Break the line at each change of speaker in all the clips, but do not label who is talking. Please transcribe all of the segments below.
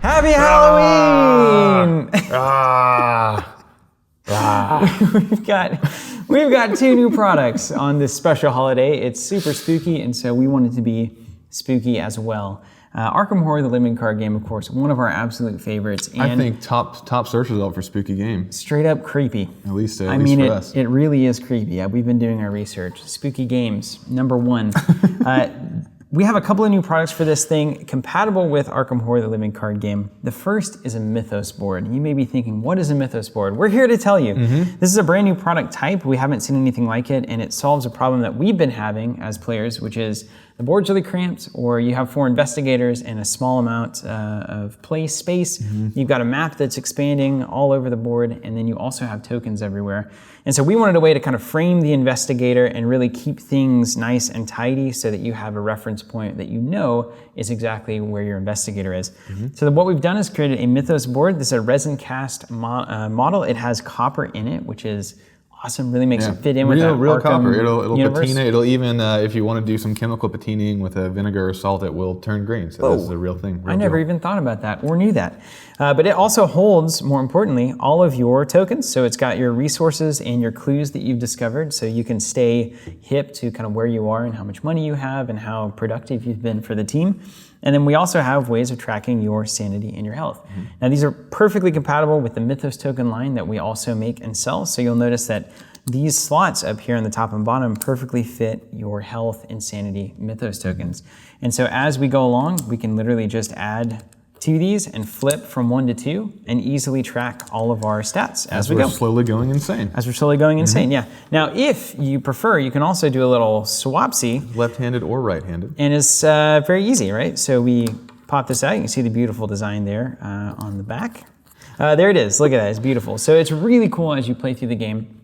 Happy Halloween! We've got 2 new products on this special holiday. It's super spooky, and so we want it to be spooky as well. Arkham Horror, the living card game, of course, one of our absolute favorites. And
I think top search result for spooky game.
Straight up creepy.
At least for us.
It really is creepy. Yeah, we've been doing our research. Spooky games, number 1. We have a couple of new products for this thing, compatible with Arkham Horror, the living card game. The first is a Mythos board. You may be thinking, what is a Mythos board? We're here to tell you. This is a brand new product type. We haven't seen anything like it, and it solves a problem that we've been having as players, which is the board's really cramped, or you have 4 investigators and a small amount of play space. You've got a map that's expanding all over the board, and then you also have tokens everywhere. And so we wanted a way to kind of frame the investigator and really keep things nice and tidy so that you have a reference point that you know is exactly where your investigator is. So what we've done is created a Mythos board. This is a resin cast model. It has copper in it, which is awesome. Really makes it fit in with that
real
Arkham
copper. It'll
universe.
patina. It'll even if you want to do some chemical patinaing with a vinegar or salt, it will turn green. So this is a real thing.
I never even thought about that or knew that. But it also holds, more importantly, all of your tokens. So it's got your resources and your clues that you've discovered, so you can stay hip to kind of where you are and how much money you have and how productive you've been for the team. And then we also have ways of tracking your sanity and your health. Now these are perfectly compatible with the Mythos token line that we also make and sell. So you'll notice that these slots up here on the top and bottom perfectly fit your health and sanity Mythos tokens. And so as we go along, we can literally just add to these and flip from 1 to 2 and easily track all of our stats as we go.
As we're slowly going insane.
As we're slowly going insane, yeah. Now, if you prefer, you can also do a little swapsy.
Left-handed or right-handed.
And it's very easy, right? So we pop this out. You can see the beautiful design there on the back. There it is. Look at that. It's beautiful. So it's really cool as you play through the game.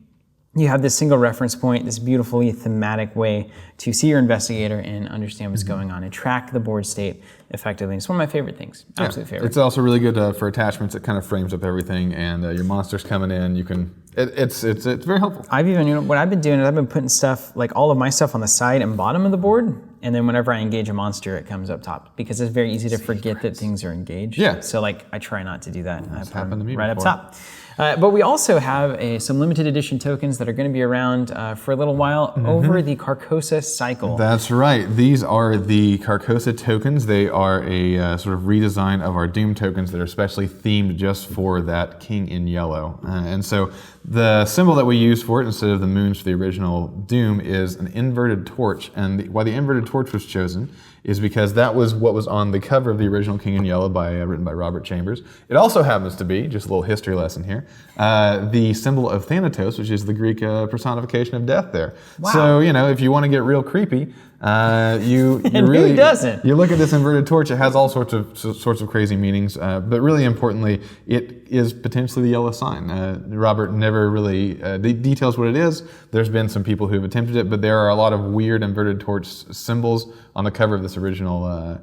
You have this single reference point, this beautifully thematic way to see your investigator and understand what's going on and track the board state effectively. It's one of my favorite things, absolute favorite.
It's also really good for attachments. It kind of frames up everything, and your monsters coming in, you can. It's very helpful.
I've even, what I've been doing is I've been putting stuff, like all of my stuff on the side and bottom of the board, and then whenever I engage a monster, it comes up top, because it's very easy to forget that things are engaged.
Yeah.
So like, I try not to do that.
That's happened to me
right
before.
Up top. But we also have some limited edition tokens that are going to be around for a little while over the Carcosa cycle.
That's right. These are the Carcosa tokens. They are a sort of redesign of our Doom tokens that are specially themed just for that King in Yellow. And so the symbol that we use for it, instead of the moons for the original Doom, is an inverted torch. And why the inverted torch was chosen is because that was what was on the cover of the original King in Yellow, written by Robert Chambers. It also happens to be, just a little history lesson here, the symbol of Thanatos, which is the Greek personification of death there.
Wow.
So, if you want to get real creepy, you
and
really
who doesn't?
You look at this inverted torch. It has all sorts of crazy meanings, but really importantly, it is potentially the yellow sign. Robert never really details what it is. There's been some people who have attempted it, but there are a lot of weird inverted torch symbols on the cover of this original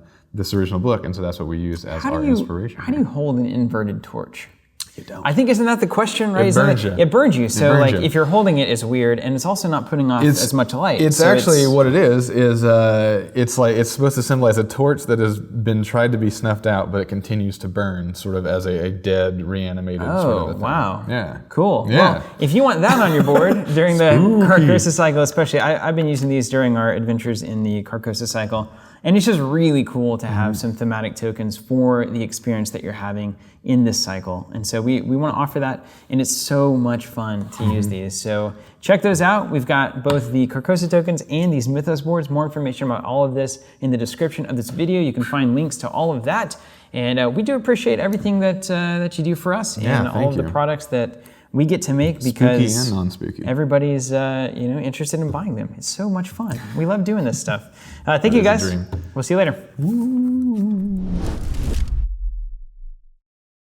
book, and so that's what we use as our inspiration.
How do you hold an inverted torch?
You don't.
I think, isn't that the question, right?
It burns you.
It burns you. So
burns you.
If you're holding it, it's weird, and it's also not putting off as much light.
It's actually what it is it's supposed to symbolize a torch that has been tried to be snuffed out, but it continues to burn, sort of as a dead, reanimated sort of a thing.
Wow.
Yeah.
Cool.
Yeah.
Well, if you want that on your board during the Carcosa cycle, especially, I've been using these during our adventures in the Carcosa cycle. And it's just really cool to have some thematic tokens for the experience that you're having in this cycle. And so we want to offer that, and it's so much fun to use these. So check those out. We've got both the Carcosa tokens and these Mythos boards. More information about all of this in the description of this video. You can find links to all of that. And we do appreciate everything that you do for us and all of the products that we get to make, because
spooky and non-spooky.
Everybody's interested in buying them. It's so much fun. We love doing this stuff. Thank you guys. We'll see you later.